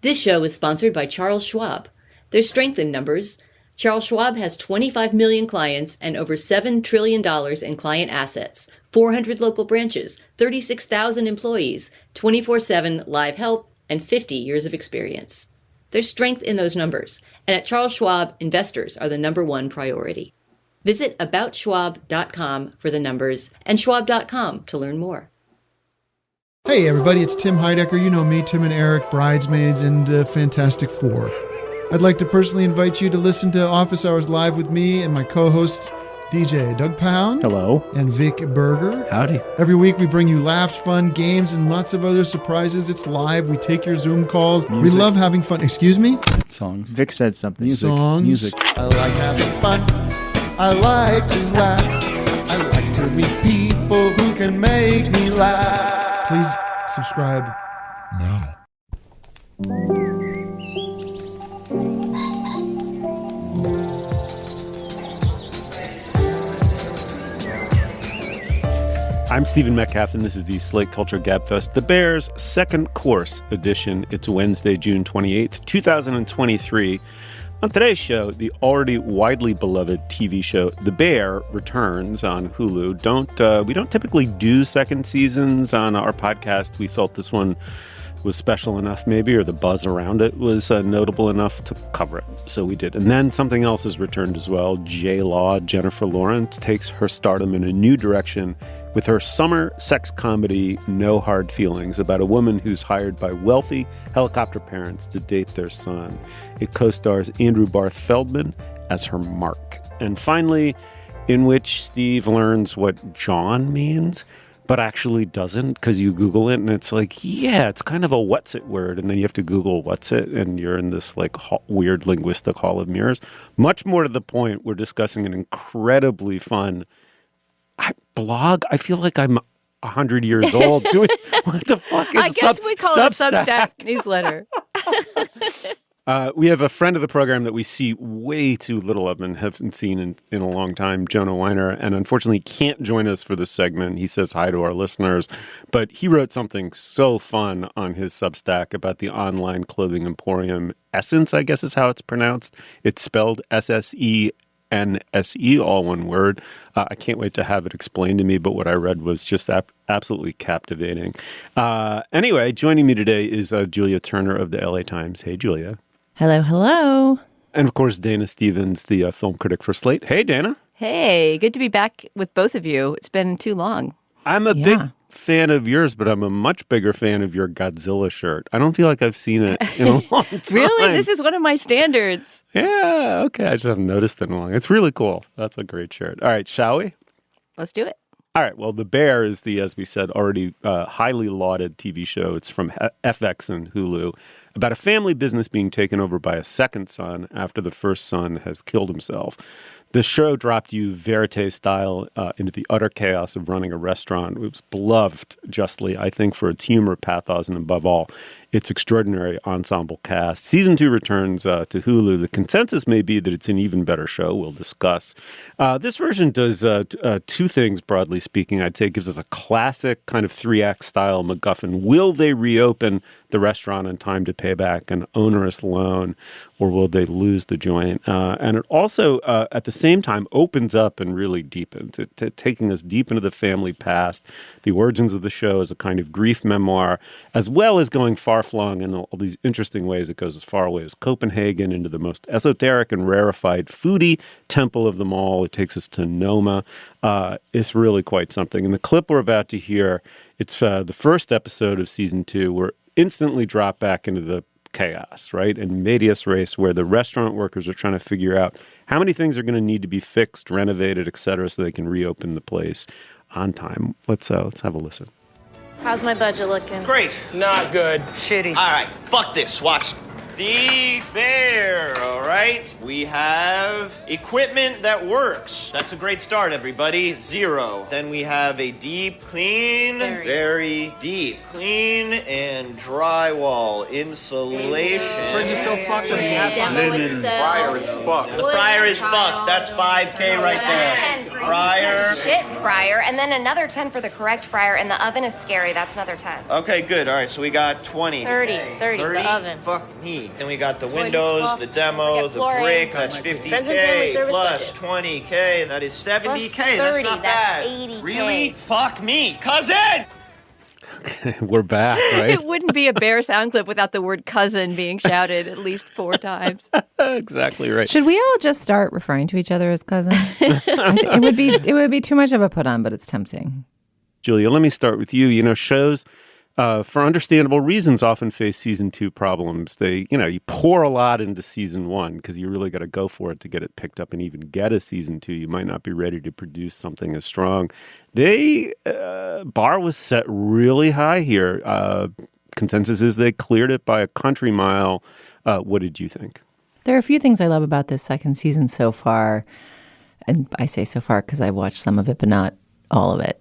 This show is sponsored by Charles Schwab. There's strength in numbers. Charles Schwab has 25 million clients and over $7 trillion in client assets, 400 local branches, 36,000 employees, 24/7 live help, and 50 years of experience. There's strength in those numbers, and at Charles Schwab, investors are the number one priority. Visit aboutschwab.com for the numbers and schwab.com to learn more. Hey everybody, it's Tim Heidecker. You know me, Tim and Eric, Bridesmaids, and Fantastic Four. I'd like to personally invite you to listen to Office Hours Live with me and my co-hosts, DJ Doug Pound. Hello. And Vic Berger. Howdy. Every week we bring you laughs, fun, games, and lots of other surprises. It's live. We take your Zoom calls. Music. We love having fun. Excuse me? Songs. Vic said something. Music. Songs. Music. I like having fun. I like to laugh. I like to meet people who can make me laugh. Please subscribe now. I'm Stephen Metcalf, and this is the Slate Culture Gabfest, The Bear's second course edition. It's Wednesday, June 28th, 2023. On today's show, the already widely beloved TV show The Bear returns on Hulu. We don't typically do second seasons on our podcast. We felt this one was special enough, maybe, or the buzz around it was notable enough to cover it. So we did. And then something else has returned as well. J-Law, Jennifer Lawrence, takes her stardom in a new direction with her summer sex comedy, No Hard Feelings, about a woman who's hired by wealthy helicopter parents to date their son. It co-stars Andrew Barth Feldman as her Mark. And finally, in which Steve learns what John means, but actually doesn't, because you Google it and it's like, yeah, it's kind of a what's it word. And then you have to Google what's it, and you're in this like weird linguistic hall of mirrors. Much more to the point, we're discussing an incredibly fun blog. I feel like I'm 100 years old doing what the fuck is I guess we call it a Substack newsletter. We have a friend of the program that we see way too little of and haven't seen in a long time, Jonah Weiner, and unfortunately can't join us for this segment. He says hi to our listeners, but he wrote something so fun on his Substack about the online clothing emporium Ssense, I guess is how it's pronounced. It's spelled SSENSE, all one word. I can't wait to have it explained to me, but what I read was just absolutely captivating. Anyway, joining me today is Julia Turner of the LA Times. Hey, Julia. Hello, hello. And of course, Dana Stevens, the film critic for Slate. Hey, Dana. Hey, good to be back with both of you. It's been too long. I'm a big fan of yours, but I'm a much bigger fan of your Godzilla shirt. I don't feel like I've seen it in a long time. Really? This is one of my standards. Yeah, okay. I just haven't noticed it in long. It's really cool. That's a great shirt. All right, shall we? Let's do it. All right. Well, The Bear is the, as we said, already highly lauded TV show. It's from FX and Hulu about a family business being taken over by a second son after the first son has killed himself. The show dropped you verite style into the utter chaos of running a restaurant. It was beloved justly, I think, for its humor, pathos, and above all, its extraordinary ensemble cast. Season 2 returns to Hulu. The consensus may be that it's an even better show. We'll discuss. This version does two things, broadly speaking. I'd say it gives us a classic kind of 3-act style MacGuffin. Will they reopen the restaurant in time to pay back an onerous loan, or will they lose the joint? And it also, at the same time, opens up and really deepens it, taking us deep into the family past, the origins of the show as a kind of grief memoir, as well as going far-flung in all these interesting ways. It goes as far away as Copenhagen into the most esoteric and rarefied foodie temple of them all. It takes us to Noma. It's really quite something. And the clip we're about to hear, it's the first episode of season 2. We're instantly dropped back into the chaos, right? And medias res, where the restaurant workers are trying to figure out how many things are going to need to be fixed, renovated, et cetera, so they can reopen the place on time. Let's have a listen. How's my budget looking? Great. Not good. Shitty. All right, fuck this. Watch. The Bear, all right? We have equipment that works. That's a great start, everybody. 0. Then we have a deep clean, very deep clean and drywall insulation. Fridge is still fucked up. Fryer is fucked. The fryer is fucked. That's $5K right there. fryer. Shit fryer, and then another 10 for the correct fryer, and the oven is scary. That's another 10. Okay, good. All right, so we got 20. 30, the oven. Fuck me. Then we got the windows, the demo, the flooring. brick. That's Friends and family 50K service plus budget. 20K. That is 70K. Plus That's 30, not that's bad. 80K. Really? Fuck me, cousin. We're back, right? It wouldn't be a Bear sound clip without the word cousin being shouted at least 4 times. Exactly right. Should we all just start referring to each other as cousin? It would be too much of a put on, but it's tempting. Julia, let me start with you. You know, shows, for understandable reasons, often face season 2 problems. You pour a lot into season 1 because you really got to go for it to get it picked up and even get a season 2. You might not be ready to produce something as strong. Bar was set really high here. Consensus is they cleared it by a country mile. What did you think? There are a few things I love about this second season so far. And I say so far because I've watched some of it, but not all of it.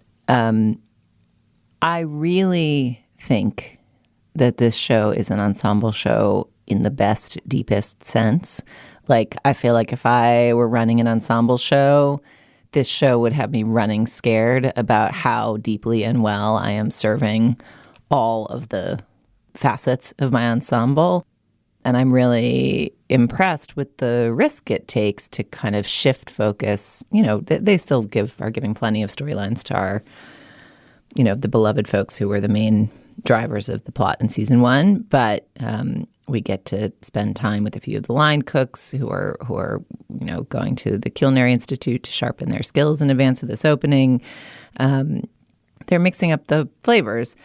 I really think that this show is an ensemble show in the best, deepest sense. Like, I feel like if I were running an ensemble show, this show would have me running scared about how deeply and well I am serving all of the facets of my ensemble. And I'm really impressed with the risk it takes to kind of shift focus. You know, they still are giving plenty of storylines to our, the beloved folks who were the main drivers of the plot in season 1. But we get to spend time with a few of the line cooks who are going to the Culinary Institute to sharpen their skills in advance of this opening. They're mixing up the flavors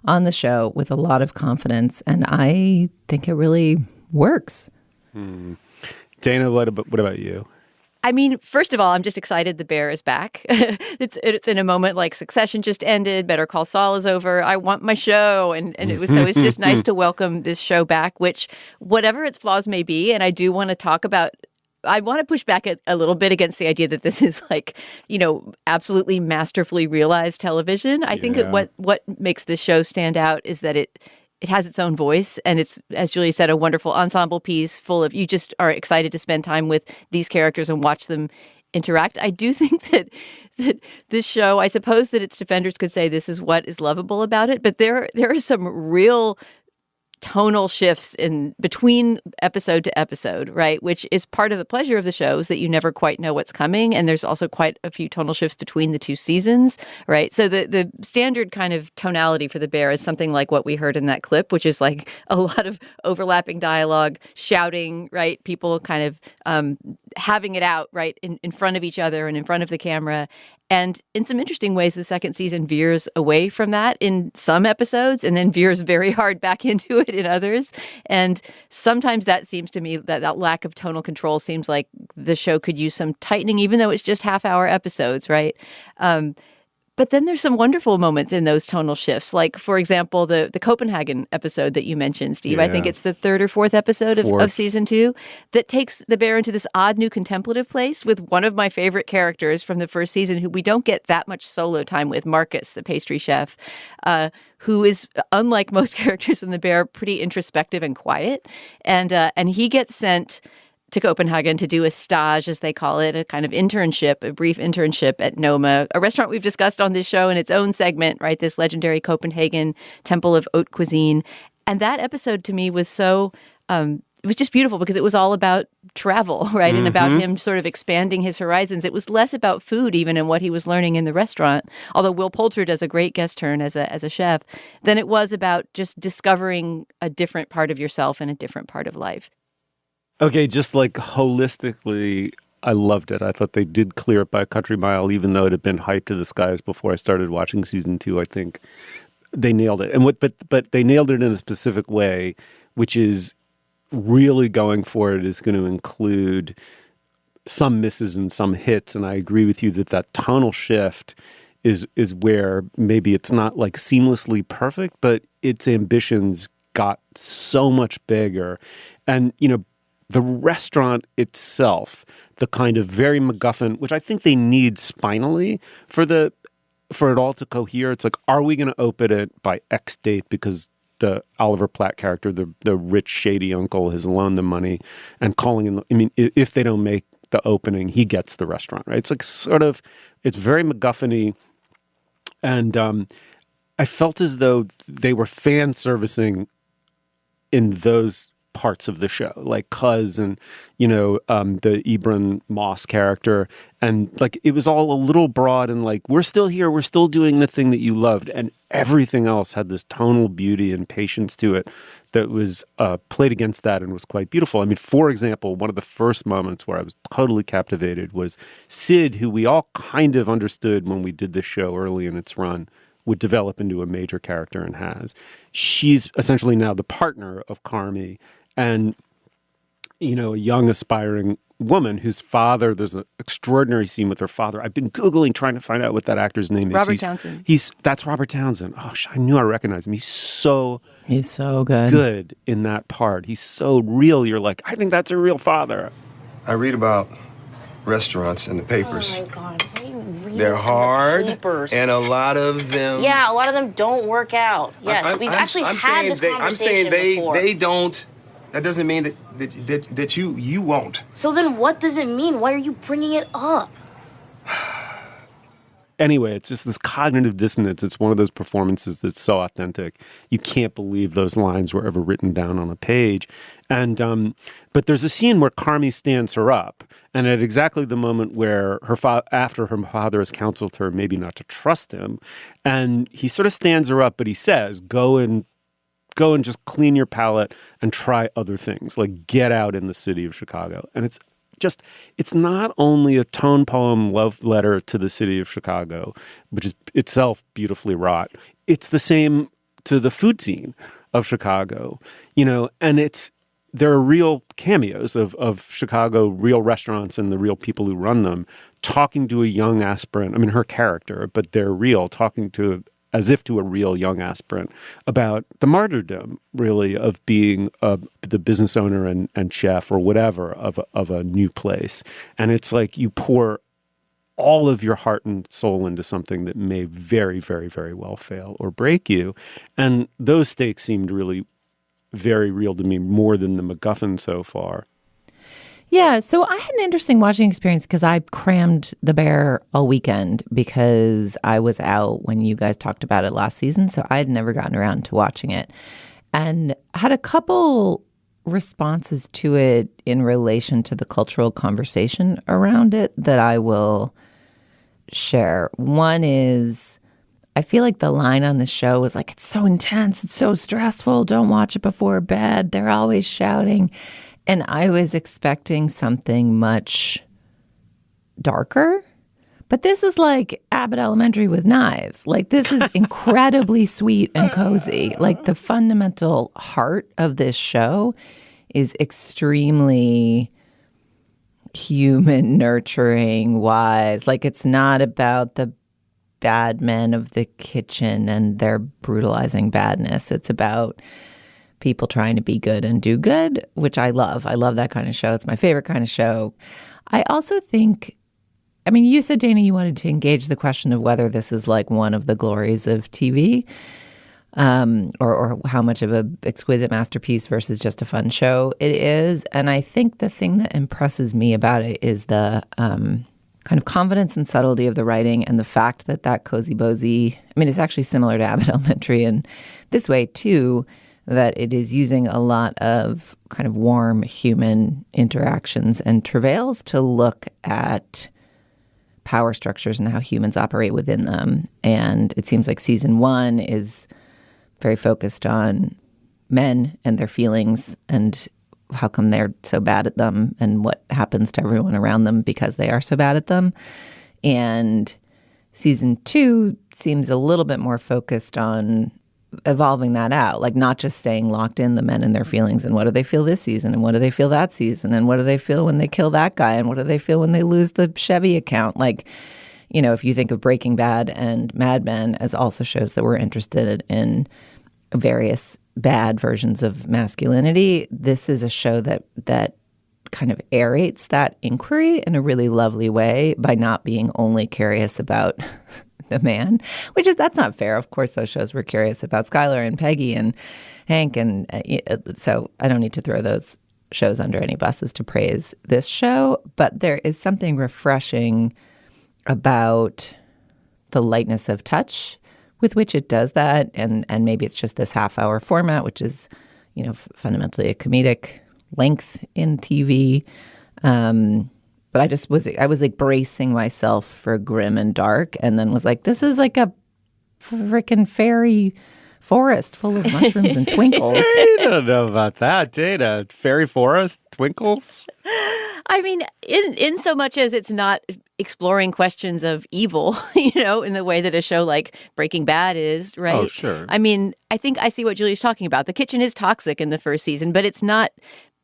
on the show with a lot of confidence, and I think it really works. Dana, what about you? I mean, first of all, I'm just excited the Bear is back. It's in a moment like Succession just ended, Better Call Saul is over. I want my show, and it's just nice to welcome this show back. Which, whatever its flaws may be, and I do want to talk about. I want to push back a little bit against the idea that this is like, absolutely masterfully realized television. I think that what makes this show stand out is that it has its own voice, and it's, as Julia said, a wonderful ensemble piece full of, you just are excited to spend time with these characters and watch them interact. I do think that this show, I suppose that its defenders could say this is what is lovable about it, but there are some real tonal shifts in between episode to episode, right? Which is part of the pleasure of the show, is that you never quite know what's coming. And there's also quite a few tonal shifts between the 2 seasons, right? So the standard kind of tonality for the Bear is something like what we heard in that clip, which is like a lot of overlapping dialogue, shouting, right? People kind of having it out, right? In front of each other and in front of the camera. And in some interesting ways, the second season veers away from that in some episodes and then veers very hard back into it in others. And sometimes that seems to me that lack of tonal control seems like the show could use some tightening, even though it's just half-hour episodes, right? But then there's some wonderful moments in those tonal shifts. Like, for example, the Copenhagen episode that you mentioned, Steve. Yeah. I think it's the 3rd or 4th episode of season 2 that takes the Bear into this odd new contemplative place with one of my favorite characters from the first season who we don't get that much solo time with, Marcus, the pastry chef, who is, unlike most characters in the Bear, pretty introspective and quiet. And he gets sent to Copenhagen to do a stage, as they call it, a kind of internship, a brief internship at Noma, a restaurant we've discussed on this show in its own segment, right? This legendary Copenhagen temple of haute cuisine. And that episode to me was so, it was just beautiful because it was all about travel, right? Mm-hmm. And about him sort of expanding his horizons. It was less about food even and what he was learning in the restaurant, although Will Poulter does a great guest turn as a chef, than it was about just discovering a different part of yourself and a different part of life. Okay, just like holistically, I loved it. I thought they did clear it by a country mile, even though it had been hyped to the skies before I started watching season 2. I think they nailed it, but they nailed it in a specific way, which is really going for it is going to include some misses and some hits. And I agree with you that tonal shift is where maybe it's not like seamlessly perfect, but its ambitions got so much bigger, and the restaurant itself, the kind of very MacGuffin, which I think they need spinally for it all to cohere. It's like, are we going to open it by X date because the Oliver Platt character, the rich, shady uncle, has loaned them money and calling in? I mean, if they don't make the opening, he gets the restaurant, right? It's like sort of, it's very MacGuffin-y. And I felt as though they were fan servicing in those parts of the show, like Cuz and, the Ibram Moss character. And like, it was all a little broad and like, we're still here, we're still doing the thing that you loved. And everything else had this tonal beauty and patience to it that was played against that and was quite beautiful. I mean, for example, one of the first moments where I was totally captivated was Sid, who we all kind of understood when we did this show early in its run, would develop into a major character and has. She's essentially now the partner of Carmy and, a young aspiring woman whose father, there's an extraordinary scene with her father. I've been Googling trying to find out what that actor's name is. Robert Townsend. That's Robert Townsend. Oh, I knew I recognized him. He's so good. Good in that part. He's so real. You're like, I think that's a real father. I read about restaurants in the papers. Oh my God, what are you reading? They're hard, papers? and a lot of them. Yeah, a lot of them don't work out. Yes, we've actually had this conversation I'm saying before. they don't. That doesn't mean that you won't. So then, what does it mean? Why are you bringing it up? Anyway, it's just this cognitive dissonance. It's one of those performances that's so authentic. You can't believe those lines were ever written down on a page. And but there's a scene where Carmy stands her up, and at exactly the moment where after her father has counseled her maybe not to trust him, and he sort of stands her up, but he says, "Go and just clean your palate and try other things. Like, get out in the city of Chicago." And it's not only a tone poem love letter to the city of Chicago, which is itself beautifully wrought. It's the same to the food scene of Chicago, and there are real cameos of Chicago, real restaurants and the real people who run them, talking to a young aspirant. I mean, her character, but they're real, talking to as if to a real young aspirant about the martyrdom, really, of being the business owner and chef or whatever of a new place. And it's like you pour all of your heart and soul into something that may very, very, very well fail or break you. And those stakes seemed really very real to me, more than the MacGuffin so far. Yeah, so I had an interesting watching experience because I crammed The Bear all weekend because I was out when you guys talked about it last season, so I had never gotten around to watching it. And had a couple responses to it in relation to the cultural conversation around it that I will share. One is, I feel like the line on the show was like, it's so intense, it's so stressful, don't watch it before bed, they're always shouting. And I was expecting something much darker. But this is like Abbott Elementary with knives. Like, this is incredibly sweet and cozy. Like, the fundamental heart of this show is extremely human, nurturing, wise. Like, it's not about the bad men of the kitchen and their brutalizing badness. It's about people trying to be good and do good, which I love. I love that kind of show. It's my favorite kind of show. I also think, I mean, you said, Dana, you wanted to engage the question of whether this is like one of the glories of TV, or how much of a exquisite masterpiece versus just a fun show it is. And I think the thing that impresses me about it is the kind of confidence and subtlety of the writing, and the fact that that cozy bozy, I mean, it's actually similar to Abbott Elementary in this way too, that it is using a lot of kind of warm human interactions and travails to look at power structures and how humans operate within them. And it seems like season 1 is very focused on men and their feelings and how come they're so bad at them and what happens to everyone around them because they are so bad at them. And season 2 seems a little bit more focused on evolving that out, like not just staying locked in the men and their feelings and what do they feel this season and what do they feel that season and what do they feel when they kill that guy and what do they feel when they lose the Chevy account. Like, you know, if you think of Breaking Bad and Mad Men as also shows that we're interested in various bad versions of masculinity, this is a show that kind of aerates that inquiry in a really lovely way by not being only curious about the man, that's not fair. Of course, those shows were curious about Skylar and Peggy and Hank, and so I don't need to throw those shows under any buses to praise this show, but there is something refreshing about the lightness of touch with which it does that. And maybe it's just this half-hour format, which is, fundamentally a comedic length in TV. But I was like bracing myself for grim and dark, and then was like, this is like a freaking fairy forest full of mushrooms and twinkles. I don't know about that, Dana. Fairy forest, twinkles? I mean, in so much as it's not exploring questions of evil, in the way that a show like Breaking Bad is, right? Oh, sure. I mean, I think I see what Julie's talking about. The kitchen is toxic in the first season, but it's not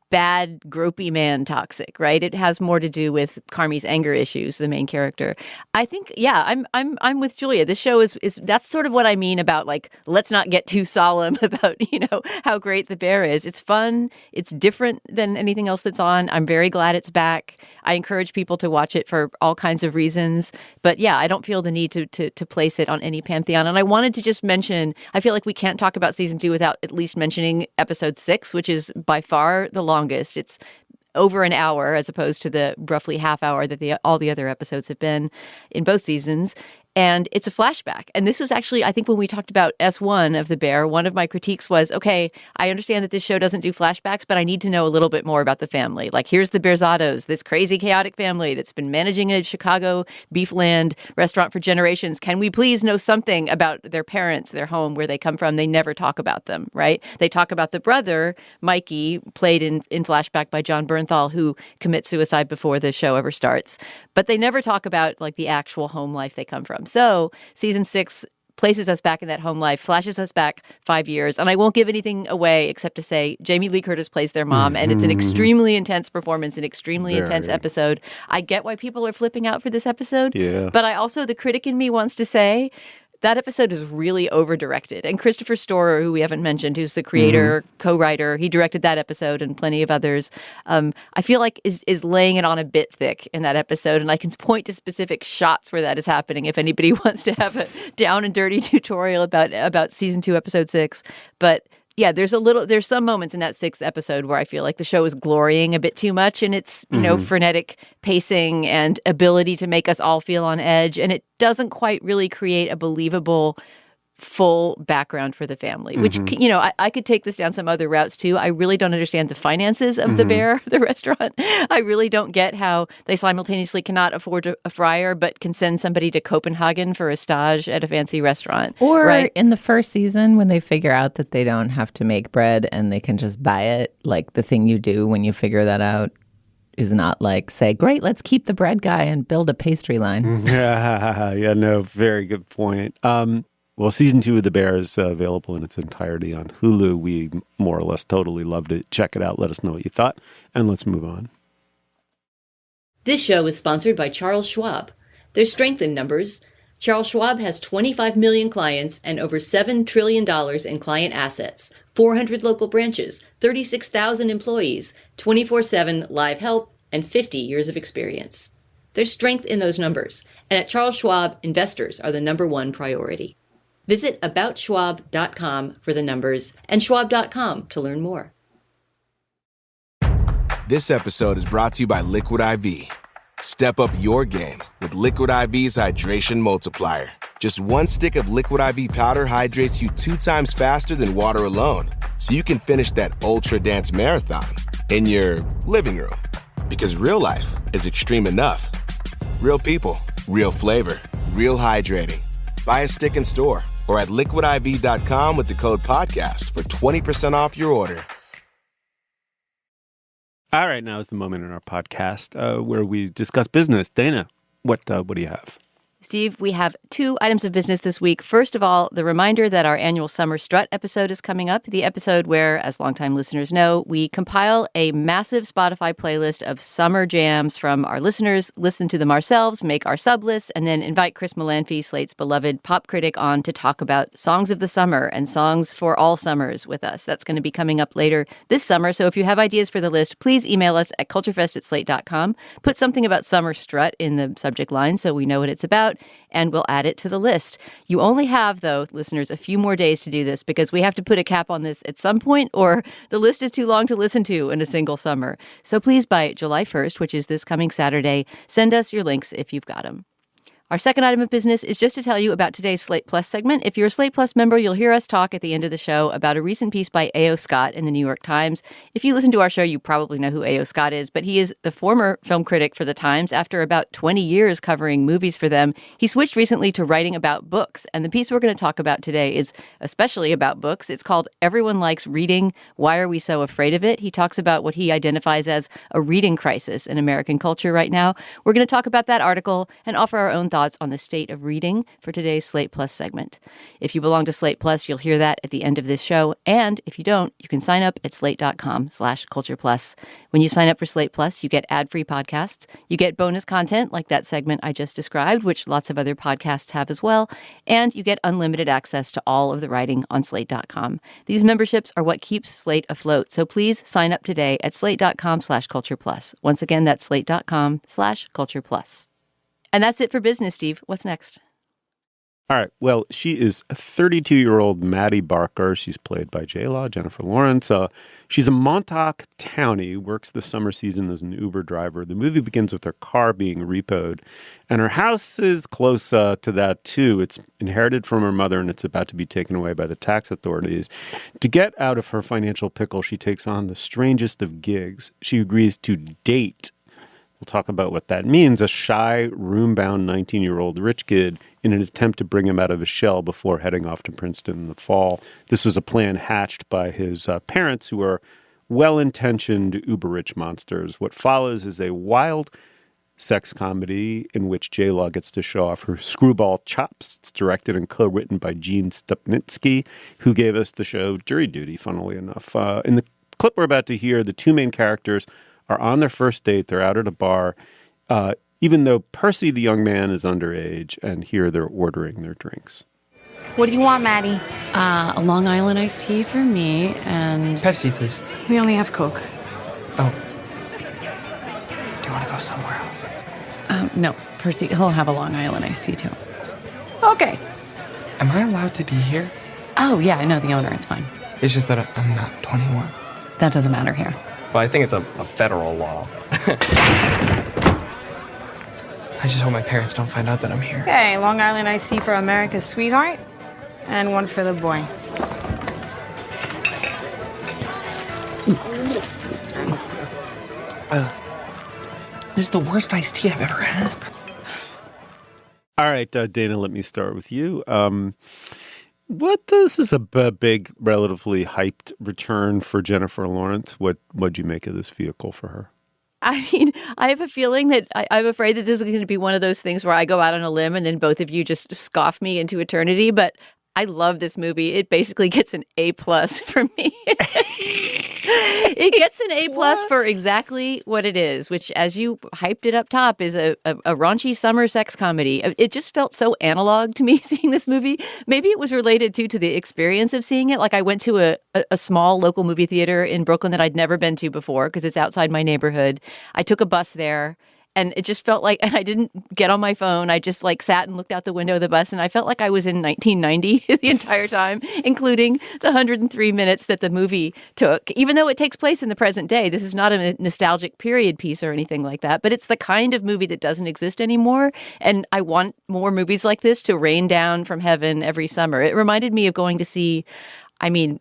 bad, gropey man toxic, right? It has more to do with Carmi's anger issues, the main character. I think, yeah, I'm with Julia. This show is that's sort of what I mean about like, let's not get too solemn about, how great The Bear is. It's fun. It's different than anything else that's on. I'm very glad it's back. I encourage people to watch it for all kinds of reasons. But yeah, I don't feel the need to place it on any pantheon. And I wanted to just mention, I feel like we can't talk about season 2 without at least mentioning episode 6, which is by far the longest. It's over an hour as opposed to the roughly half hour that all the other episodes have been in both seasons. And it's a flashback. And this was actually, I think when we talked about S1 of The Bear, one of my critiques was, okay, I understand that this show doesn't do flashbacks, but I need to know a little bit more about the family. Like, here's the Bearzados, this crazy, chaotic family that's been managing a Chicago beefland restaurant for generations. Can we please know something about their parents, their home, where they come from? They never talk about them, right? They talk about the brother, Mikey, played in flashback by John Bernthal, who commits suicide before the show ever starts. But they never talk about, like, the actual home life they come from. So season 6 places us back in that home life, flashes us back 5 years. And I won't give anything away except to say Jamie Lee Curtis plays their mom, and it's an extremely intense performance, an extremely intense episode. I get why people are flipping out for this episode, but I also, the critic in me wants to say, that episode is really over-directed. And Christopher Storer, who we haven't mentioned, who's the creator, co-writer, he directed that episode and plenty of others, I feel like is laying it on a bit thick in that episode. And I can point to specific shots where that is happening if anybody wants to have a down and dirty tutorial about season 2, episode 6. But yeah, there's some moments in that 6th episode where I feel like the show is glorying a bit too much in its, frenetic pacing and ability to make us all feel on edge. And it doesn't quite really create a believable full background for the family, which, I could take this down some other routes too. I really don't understand the finances of The Bear, the restaurant. I really don't get how they simultaneously cannot afford a fryer, but can send somebody to Copenhagen for a stage at a fancy restaurant. Or right? In the first season, when they figure out that they don't have to make bread and they can just buy it, like the thing you do when you figure that out is not like, say, great, let's keep the bread guy and build a pastry line. Yeah, no, very good point. Well, season 2 of The Bear is available in its entirety on Hulu. We more or less totally loved it. Check it out. Let us know what you thought. And let's move on. This show is sponsored by Charles Schwab. There's strength in numbers. Charles Schwab has 25 million clients and over $7 trillion in client assets, 400 local branches, 36,000 employees, 24/7 live help, and 50 years of experience. There's strength in those numbers. And at Charles Schwab, investors are the #1 priority. Visit aboutschwab.com for the numbers and schwab.com to learn more. This episode is brought to you by Liquid IV. Step up your game with Liquid IV's Hydration Multiplier. Just 1 stick of Liquid IV powder hydrates you 2 times faster than water alone, so you can finish that Ultra Dance Marathon in your living room. Because real life is extreme enough. Real people, real flavor, real hydrating. Buy a stick in store or at liquidiv.com with the code podcast for 20% off your order. All right, now is the moment in our podcast where we discuss business. Dana, what do you have? Steve, we have 2 items of business this week. First of all, the reminder that our annual Summer Strut episode is coming up. The episode where, as longtime listeners know, we compile a massive Spotify playlist of summer jams from our listeners, listen to them ourselves, make our sublists, and then invite Chris Molanphy, Slate's beloved pop critic, on to talk about songs of the summer and songs for all summers with us. That's going to be coming up later this summer. So if you have ideas for the list, please email us at culturefest@slate.com. Put something about Summer Strut in the subject line so we know what it's about. about, and we'll add it to the list. You only have, though, listeners, a few more days to do this because we have to put a cap on this at some point, or the list is too long to listen to in a single summer. So please, by July 1st, which is this coming Saturday, send us your links if you've got them. Our second item of business is just to tell you about today's Slate Plus segment. If you're a Slate Plus member, you'll hear us talk at the end of the show about a recent piece by A.O. Scott in the New York Times. If you listen to our show, you probably know who A.O. Scott is, but he is the former film critic for the Times. After about 20 years covering movies for them, he switched recently to writing about books. And the piece we're going to talk about today is especially about books. It's called Everyone Likes Reading. Why Are We So Afraid of It? He talks about what he identifies as a reading crisis in American culture right now. We're going to talk about that article and offer our own thoughts on the state of reading for today's Slate Plus segment. If you belong to Slate Plus, you'll hear that at the end of this show. And if you don't, you can sign up at slate.com/cultureplus. When you sign up for Slate Plus, you get ad-free podcasts. You get bonus content like that segment I just described, which lots of other podcasts have as well. And you get unlimited access to all of the writing on slate.com. These memberships are what keeps Slate afloat. So please sign up today at slate.com/cultureplus. Once again, that's slate.com/cultureplus. And that's it for business, Steve. What's next? All right. Well, she is a 32-year-old Maddie Barker. She's played by J-Law, Jennifer Lawrence. She's a Montauk townie, works the summer season as an Uber driver. The movie begins with her car being repoed, and her house is close to that, too. It's inherited from her mother, and it's about to be taken away by the tax authorities. To get out of her financial pickle, she takes on the strangest of gigs. She agrees to date. We'll talk about what that means. A shy, room-bound 19-year-old rich kid in an attempt to bring him out of his shell before heading off to Princeton in the fall. This was a plan hatched by his parents, who are well-intentioned uber-rich monsters. What follows is a wild sex comedy in which J-Law gets to show off her screwball chops. It's directed and co-written by Gene Stupnitsky, who gave us the show Jury Duty, funnily enough. In the clip we're about to hear, the two main characters are on their first date. They're out at a bar, even though Percy, the young man, is underage, and here they're ordering their drinks. What do you want, Maddie? A Long Island iced tea for me, and... Pepsi, please. We only have Coke. Oh. Do you want to go somewhere else? No, Percy, he'll have a Long Island iced tea, too. Okay. Am I allowed to be here? Oh, yeah, I know the owner. It's fine. It's just that I'm not 21. That doesn't matter here. Well, I think it's a federal law. I just hope my parents don't find out that I'm here. Hey, Long Island iced tea for America's sweetheart, and one for the boy. This is the worst iced tea I've ever had. All right, Dana, let me start with you. This is a big, relatively hyped return for Jennifer Lawrence. What'd you make of this vehicle for her? I mean, I have a feeling that I'm afraid that this is going to be one of those things where I go out on a limb and then both of you just scoff me into eternity. But I love this movie. It basically gets an A+ for me. It gets an A+ for exactly what it is, which, as you hyped it up top, is a raunchy summer sex comedy. It just felt so analog to me seeing this movie. Maybe it was related, too, to the experience of seeing it. Like, I went to a small local movie theater in Brooklyn that I'd never been to before because it's outside my neighborhood. I took a bus there. And it just felt like, and I didn't get on my phone. I just sat and looked out the window of the bus, and I felt like I was in 1990 the entire time, including the 103 minutes that the movie took. Even though it takes place in the present day, this is not a nostalgic period piece or anything like that. But it's the kind of movie that doesn't exist anymore. And I want more movies like this to rain down from heaven every summer. It reminded me of going to see,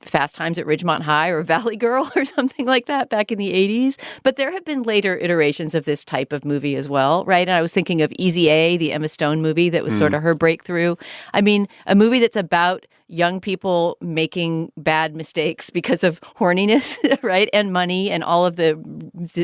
Fast Times at Ridgemont High or Valley Girl or something like that back in the 80s. But there have been later iterations of this type of movie as well, right? And I was thinking of Easy A, the Emma Stone movie that was sort of her breakthrough. A movie that's about young people making bad mistakes because of horniness, right? And money and all of the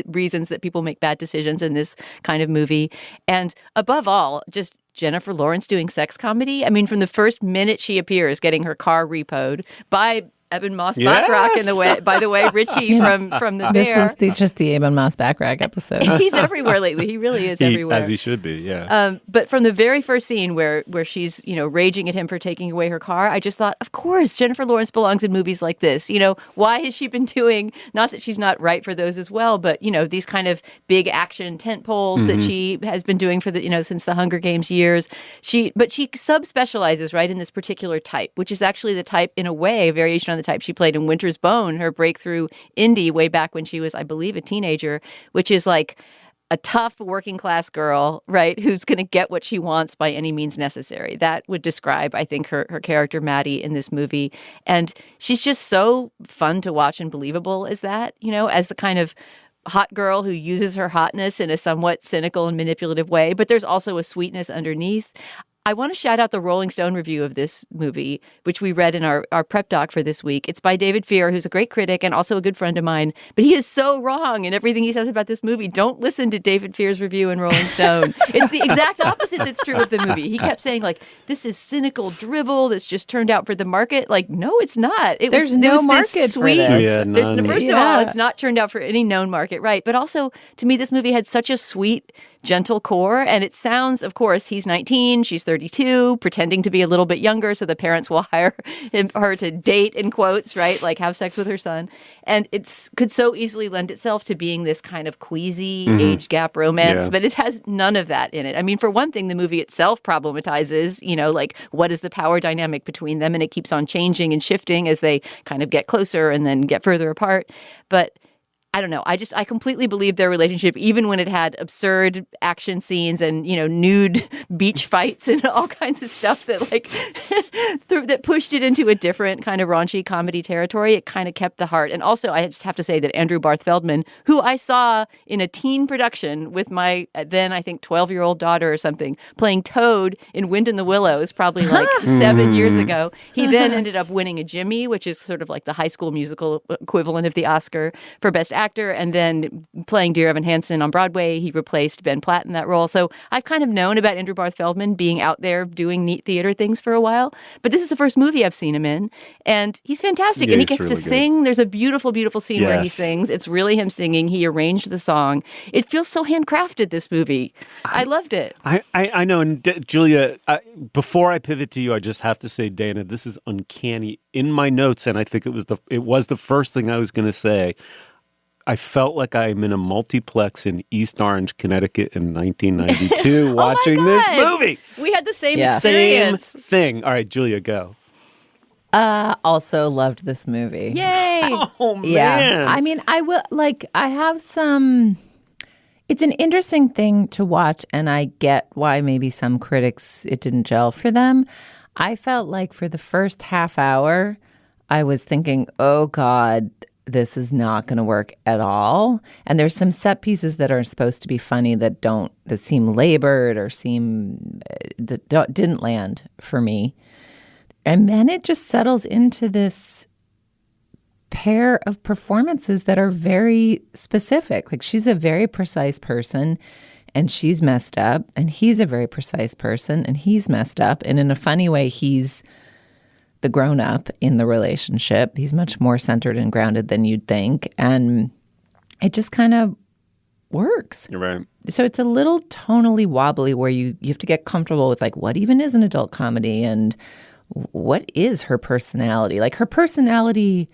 reasons that people make bad decisions in this kind of movie. And above all, just Jennifer Lawrence doing sex comedy. From the first minute she appears, getting her car repoed by Eben Moss Backrack in the way. By the way, Richie from The Bear. This is just the Eben Moss Backrack episode. He's everywhere lately. He really is everywhere. As he should be, yeah. But from the very first scene where she's, raging at him for taking away her car, I just thought, of course, Jennifer Lawrence belongs in movies like this. Why has she been doing, not that she's not right for those as well, but, these kind of big action tent poles that she has been doing for since the Hunger Games years. But she subspecializes, right, in this particular type, which is actually the type, in a way, a variation on the type she played in Winter's Bone, her breakthrough indie way back when she was, I believe, a teenager, which is like a tough working class girl, right, who's going to get what she wants by any means necessary. That would describe, I think, her character, Maddie, in this movie. And she's just so fun to watch and believable as that, as the kind of hot girl who uses her hotness in a somewhat cynical and manipulative way. But there's also a sweetness underneath. I want to shout out the Rolling Stone review of this movie, which we read in our prep doc for this week. It's by David Fear, who's a great critic and also a good friend of mine. But he is so wrong in everything he says about this movie. Don't listen to David Fear's review in Rolling Stone. It's the exact opposite that's true of the movie. He kept saying, this is cynical drivel that's just turned out for the market. No, it's not. There's no market for this. Yeah, first of all, it's not turned out for any known market, right? But also, to me, this movie had such a sweet, gentle core. And it sounds, of course, he's 19, she's 32, pretending to be a little bit younger so the parents will hire her to date, in quotes, right? Have sex with her son. And it could so easily lend itself to being this kind of queasy age gap romance, but it has none of that in it. I mean, for one thing, the movie itself problematizes, what is the power dynamic between them? And it keeps on changing and shifting as they kind of get closer and then get further apart. But I don't know. I completely believed their relationship, even when it had absurd action scenes and, nude beach fights and all kinds of stuff that that pushed it into a different kind of raunchy comedy territory. It kind of kept the heart. And also, I just have to say that Andrew Barth Feldman, who I saw in a teen production with my then, I think, 12-year-old daughter or something, playing Toad in Wind in the Willows, probably 7 years ago. He then ended up winning a Jimmy, which is sort of like the High School Musical equivalent of the Oscar for Best Actor, and then playing Dear Evan Hansen on Broadway, he replaced Ben Platt in that role. So I've kind of known about Andrew Barth Feldman being out there doing neat theater things for a while, but this is the first movie I've seen him in, and he's fantastic. And he gets really to sing. There's a beautiful, beautiful scene where he sings. It's really him singing. He arranged the song. It feels so handcrafted, this movie. I loved it. I know. And Julia, before I pivot to you, I just have to say, Dana, this is uncanny. In my notes, and I think it was the first thing I was going to say, I felt like I'm in a multiplex in East Orange, Connecticut in 1992 watching this movie. We had the same experience. Same thing. All right, Julia, go. Also loved this movie. Yay! Oh, man. Yeah. I mean, I have some... It's an interesting thing to watch, and I get why maybe some critics, it didn't gel for them. I felt like for the first half hour, I was thinking, oh, God, this is not going to work at all. And there's some set pieces that are supposed to be funny that seem labored or didn't land for me. And then it just settles into this pair of performances that are very specific. She's a very precise person and she's messed up, and he's a very precise person and he's messed up. And in a funny way, he's the grown-up in the relationship. He's much more centered and grounded than you'd think. And it just kind of works. You're right. So it's a little tonally wobbly where you have to get comfortable with what even is an adult comedy and what is her personality. Her personality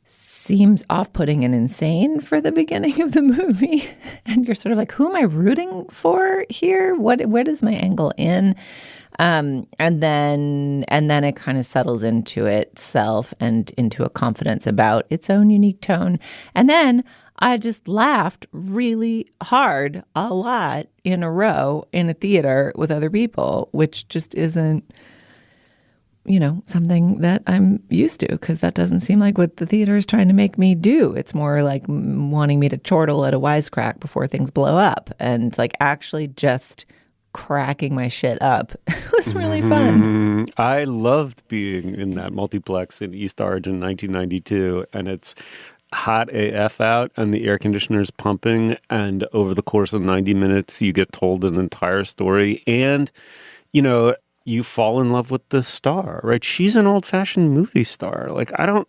seems off-putting and insane for the beginning of the movie. And you're sort of who am I rooting for here? What is my angle in? And then it kind of settles into itself and into a confidence about its own unique tone. And then I just laughed really hard a lot in a row in a theater with other people, which just isn't, something that I'm used to, because that doesn't seem like what the theater is trying to make me do. It's more like wanting me to chortle at a wisecrack before things blow up, and actually just cracking my shit up. It was really fun. I loved being in that multiplex in East Orange in 1992, and it's hot AF out and the air conditioner's pumping, and over the course of 90 minutes you get told an entire story. And you fall in love with the star, right? She's an old-fashioned movie star. Like, I don't,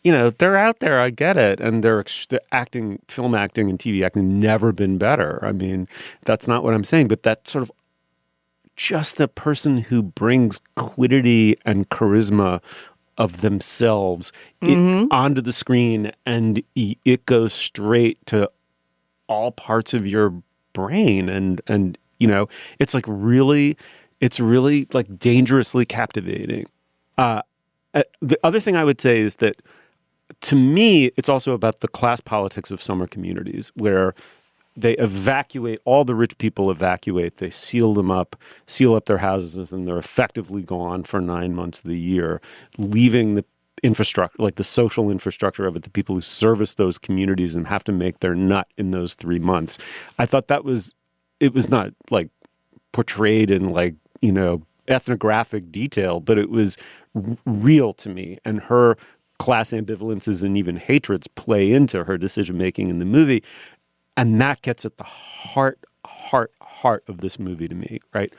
they're out there, I get it. And they're acting, film acting and TV acting never been better. I mean, that's not what I'm saying, but that sort of just a person who brings quiddity and charisma of themselves onto the screen, and it goes straight to all parts of your brain. And it's like really like dangerously captivating. The other thing I would say is that to me, it's also about the class politics of summer communities where they evacuate, all the rich people evacuate, they seal up their houses, and they're effectively gone for 9 months of the year, leaving the infrastructure, like the social infrastructure of it, the people who service those communities and have to make their nut in those 3 months. I thought it was not like portrayed in like, ethnographic detail, but it was real to me. And her class ambivalences and even hatreds play into her decision-making in the movie. And that gets at the heart of this movie to me, right?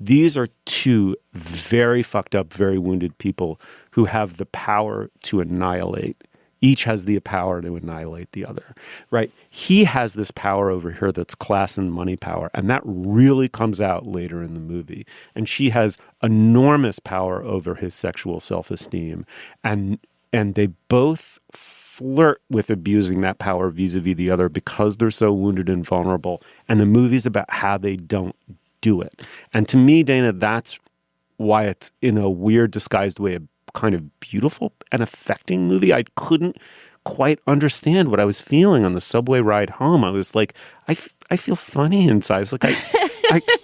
These are two very fucked up, very wounded people who have the power to annihilate. Each has the power to annihilate the other, right? He has this power over her that's class and money power, and that really comes out later in the movie. And she has enormous power over his sexual self-esteem, and they both flirt with abusing that power vis-a-vis the other because they're so wounded and vulnerable. And the movie's about how they don't do it. And to me, Dana, that's why it's in a weird disguised way a kind of beautiful and affecting movie. I couldn't quite understand what I was feeling on the subway ride home. I was like, I feel funny inside. It's like,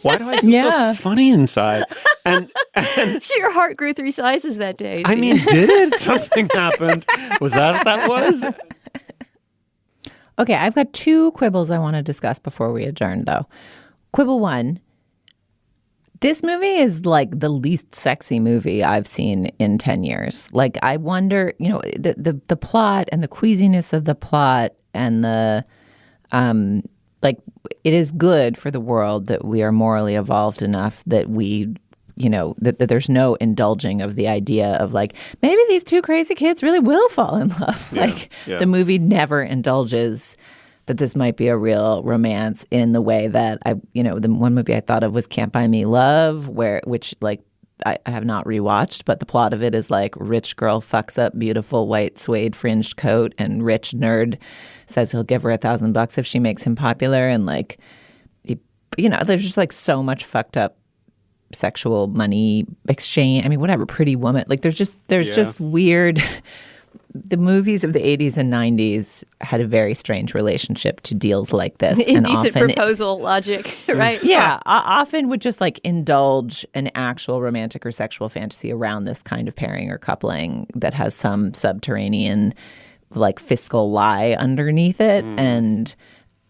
why do I feel so funny inside? And so your heart grew 3 sizes that day, Steve. I mean, did it? Something happened. Was that what that was? Okay, I've got 2 quibbles I want to discuss before we adjourn, though. Quibble 1. This movie is like the least sexy movie I've seen in 10 years. Like, I wonder, the plot and the queasiness of the plot and the, it is good for the world that we are morally evolved enough that we, that there's no indulging of the idea of like, maybe these 2 crazy kids really will fall in love. The movie never indulges that this might be a real romance in the way that the one movie I thought of was Can't Buy Me Love, which I have not rewatched, but the plot of it is like rich girl fucks up beautiful white suede fringed coat, and rich nerd says he'll give her $1,000 if she makes him popular, and there's just like so much fucked up sexual money exchange. I mean, whatever, Pretty Woman. Like there's just weird. The movies of the 80s and 90s had a very strange relationship to deals like this. Indecent proposal logic, right? Yeah, often would just like indulge an actual romantic or sexual fantasy around this kind of pairing or coupling that has some subterranean like fiscal lie underneath it. And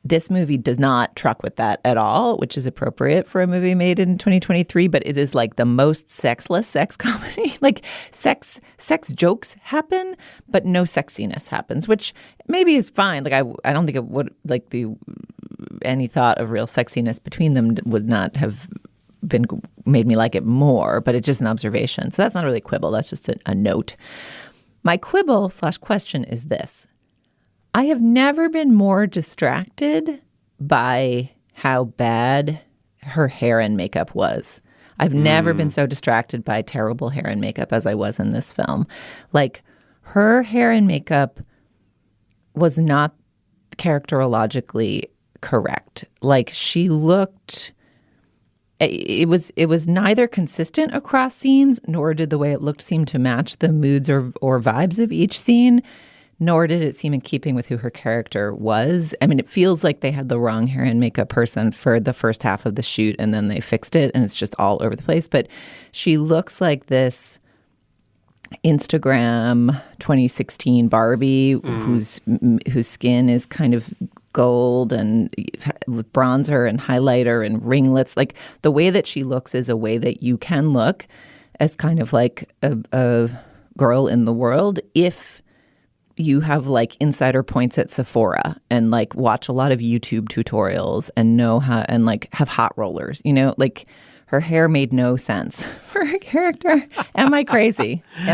this movie does not truck with that at all, which is appropriate for a movie made in 2023, but it is like the most sexless sex comedy. Like sex jokes happen, but no sexiness happens, which maybe is fine. Like I don't think it would like any thought of real sexiness between them would not have been made me like it more, but it's just an observation. So that's not really a quibble. That's just a note. My quibble/question is this. I have never been more distracted by how bad her hair and makeup was. I've never been so distracted by terrible hair and makeup as I was in this film. Like, her hair and makeup was not characterologically correct. Like, she looked... It was neither consistent across scenes, nor did the way it looked seem to match the moods or vibes of each scene, nor did it seem in keeping with who her character was. I mean, it feels like they had the wrong hair and makeup person for the first half of the shoot, and then they fixed it, and it's just all over the place. But she looks like this Instagram 2016 Barbie whose skin is kind of gold and with bronzer and highlighter and ringlets. Like, the way that she looks is a way that you can look as kind of like a girl in the world if you have like insider points at Sephora and like watch a lot of YouTube tutorials and know how and like have hot rollers, like Her hair made no sense for her character. Am I crazy? No,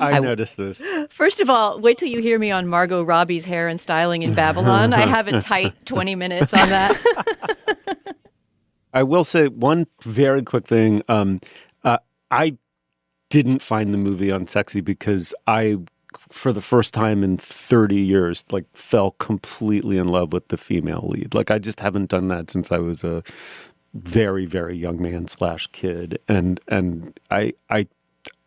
I noticed this. First of all, wait till you hear me on Margot Robbie's hair and styling in Babylon. I have a tight 20 minutes on that. I will say one very quick thing. I didn't find the movie unsexy because I, for the first time in 30 years, like fell completely in love with the female lead. Like I just haven't done that since I was a very, very young man / kid. And it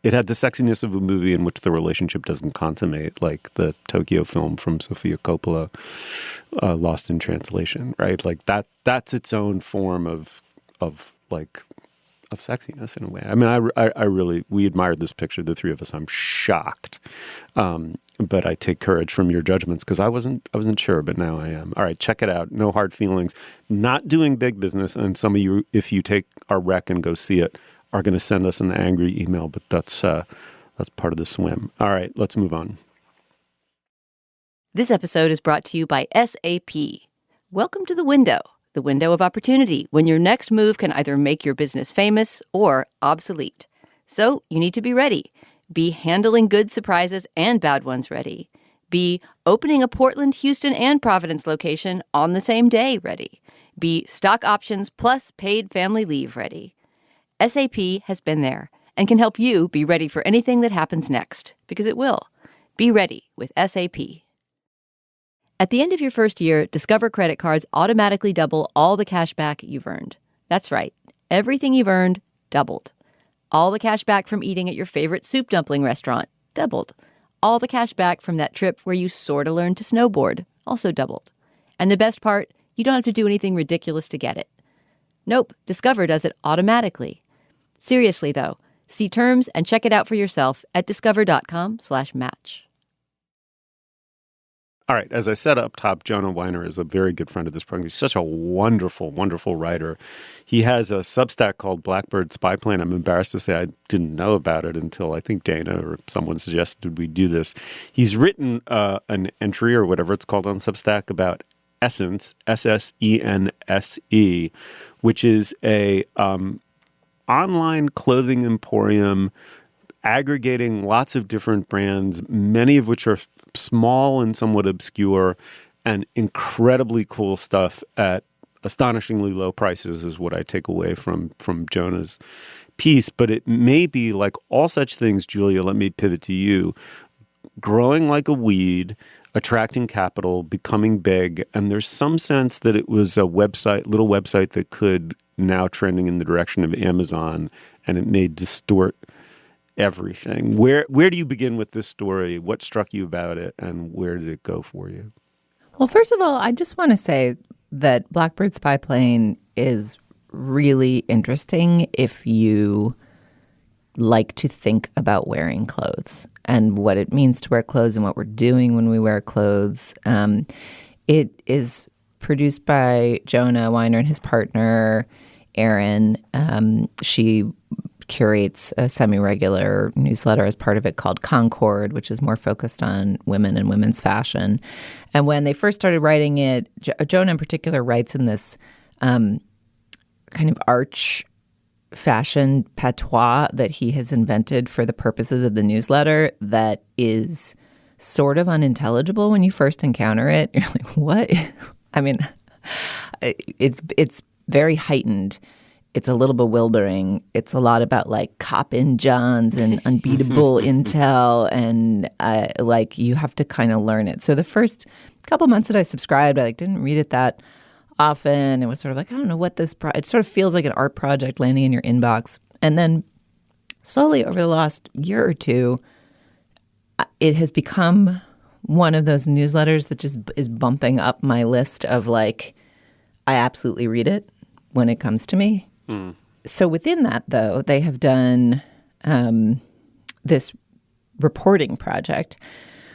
had the sexiness of a movie in which the relationship doesn't consummate, like the Tokyo film from Sofia Coppola, Lost in Translation, right? Like that's its own form of sexiness in a way. I mean, I really, we admired this picture, the three of us. I'm shocked. But I take courage from your judgments because I wasn't sure, but now I am. All right, check it out. No hard feelings. Not doing big business. And some of you, if you take our rec and go see it, are going to send us an angry email, but that's part of the swim. All right, let's move on. This episode is brought to you by SAP. Welcome to the window of opportunity, when your next move can either make your business famous or obsolete. So you need to be ready. Be handling good surprises and bad ones ready. Be opening a Portland, Houston, and Providence location on the same day ready. Be stock options plus paid family leave ready. SAP has been there and can help you be ready for anything that happens next, because it will. Be ready with SAP. At the end of your first year, Discover credit cards automatically double all the cash back you've earned. That's right. Everything you've earned, doubled. All the cash back from eating at your favorite soup dumpling restaurant, doubled. All the cash back from that trip where you sort of learned to snowboard, also doubled. And the best part, you don't have to do anything ridiculous to get it. Nope, Discover does it automatically. Seriously, though, see terms and check it out for yourself at discover.com/match. All right, as I said up top, Jonah Weiner is a very good friend of this program. He's such a wonderful, wonderful writer. He has a Substack called Blackbird Spyplane. I'm embarrassed to say I didn't know about it until I think Dana or someone suggested we do this. He's written an entry or whatever it's called on Substack about Ssense, SSENSE, which is a online clothing emporium aggregating lots of different brands, many of which are small and somewhat obscure, and incredibly cool stuff at astonishingly low prices is what I take away from Jonah's piece. But it may be like all such things, Julia, let me pivot to you, growing like a weed, attracting capital, becoming big. And there's some sense that it was a little website that could now trending in the direction of Amazon, and it may distort everything. Where do you begin with this story? What struck you about it, and where did it go for you? Well, first of all, I just want to say that Blackbird Spyplane is really interesting if you like to think about wearing clothes and what it means to wear clothes and what we're doing when we wear clothes. It is produced by Jonah Weiner and his partner, Erin. She curates a semi-regular newsletter as part of it called Concord, which is more focused on women and women's fashion. And when they first started writing it, Jonah in particular writes in this kind of arch fashion patois that he has invented for the purposes of the newsletter that is sort of unintelligible when you first encounter it. You're like, what? I mean, it's very heightened. It's a little bewildering. It's a lot about like cop-in Johns and unbeatable intel, and like you have to kind of learn it. So the first couple months that I subscribed, I didn't read it that often. It was sort of like, I don't know what this it sort of feels like an art project landing in your inbox. And then slowly over the last year or two, it has become one of those newsletters that just is bumping up my list of like, I absolutely read it when it comes to me. So within that, though, they have done this reporting project,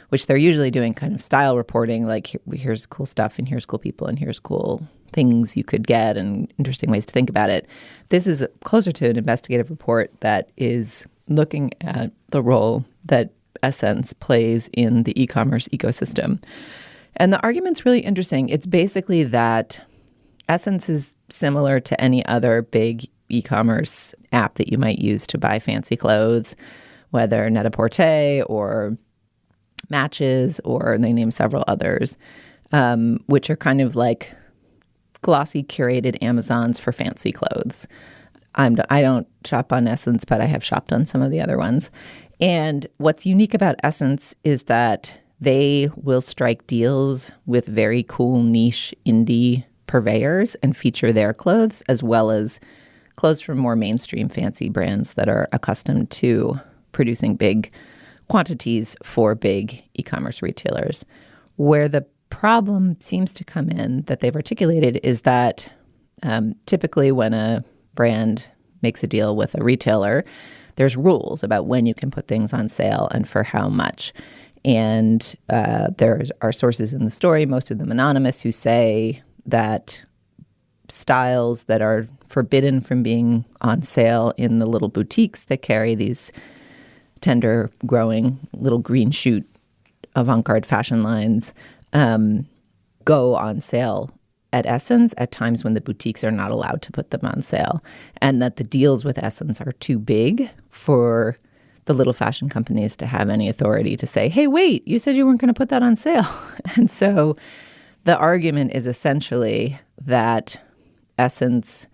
which they're usually doing kind of style reporting, like here's cool stuff and here's cool people and here's cool things you could get and interesting ways to think about it. This is closer to an investigative report that is looking at the role that Ssense plays in the e-commerce ecosystem. And the argument's really interesting. It's basically that Ssense is similar to any other big e-commerce app that you might use to buy fancy clothes, whether Net-a-Porter or Matches, or they name several others, which are kind of like glossy curated Amazons for fancy clothes. I don't shop on Ssense, but I have shopped on some of the other ones. And what's unique about Ssense is that they will strike deals with very cool niche indie purveyors and feature their clothes, as well as clothes from more mainstream fancy brands that are accustomed to producing big quantities for big e-commerce retailers. Where the problem seems to come in that they've articulated is that typically when a brand makes a deal with a retailer, there's rules about when you can put things on sale and for how much. And there are sources in the story, most of them anonymous, who say that styles that are forbidden from being on sale in the little boutiques that carry these tender growing little green shoot avant-garde fashion lines go on sale at Ssense at times when the boutiques are not allowed to put them on sale, and that the deals with Ssense are too big for the little fashion companies to have any authority to say, hey, wait, you said you weren't going to put that on sale. And so the argument is essentially that Ssense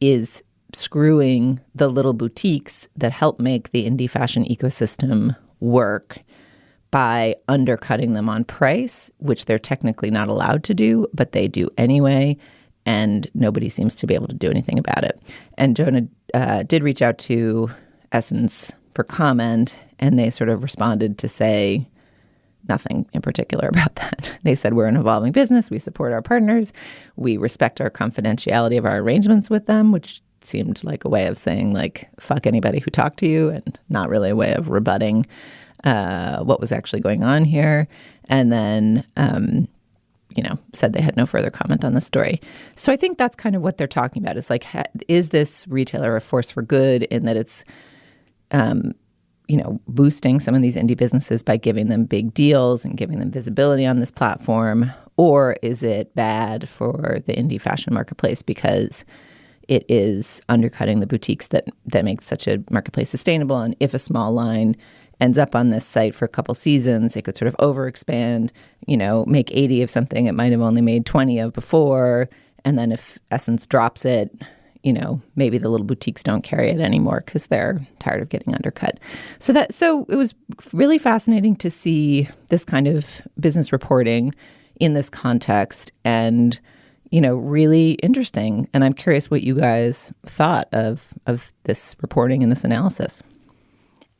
is screwing the little boutiques that help make the indie fashion ecosystem work by undercutting them on price, which they're technically not allowed to do, but they do anyway, and nobody seems to be able to do anything about it. And Jonah did reach out to Ssense for comment, and they sort of responded to say nothing in particular about that. They said, we're an evolving business. We support our partners. We respect our confidentiality of our arrangements with them, which seemed like a way of saying, like, fuck anybody who talked to you, and not really a way of rebutting what was actually going on here. And then, said they had no further comment on the story. So I think that's kind of what they're talking about. Is like, is this retailer a force for good in that it's boosting some of these indie businesses by giving them big deals and giving them visibility on this platform? Or is it bad for the indie fashion marketplace because it is undercutting the boutiques that make such a marketplace sustainable? And if a small line ends up on this site for a couple seasons, it could sort of overexpand, make 80 of something it might have only made 20 of before. And then if Ssense drops it, maybe the little boutiques don't carry it anymore because they're tired of getting undercut. So it was really fascinating to see this kind of business reporting in this context, and really interesting. And I'm curious what you guys thought of this reporting and this analysis.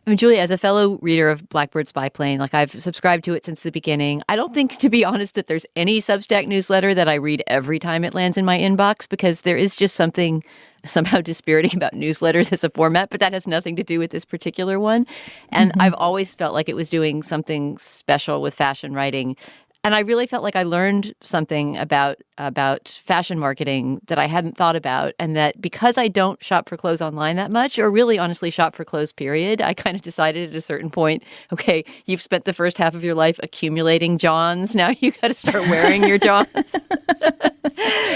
I mean, Julia, as a fellow reader of Blackbird Spyplane, I've subscribed to it since the beginning. I don't think, to be honest, that there's any Substack newsletter that I read every time it lands in my inbox, because there is just something somehow dispiriting about newsletters as a format, but that has nothing to do with this particular one. And I've always felt like it was doing something special with fashion writing. And I really felt like I learned something about fashion marketing that I hadn't thought about, and that because I don't shop for clothes online that much, or really honestly shop for clothes, period, I kind of decided at a certain point, okay, you've spent the first half of your life accumulating Johns. Now you got to start wearing your Johns.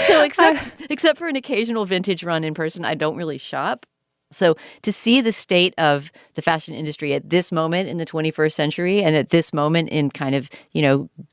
So except for an occasional vintage run in person, I don't really shop. So to see the state of the fashion industry at this moment in the 21st century, and at this moment in kind of,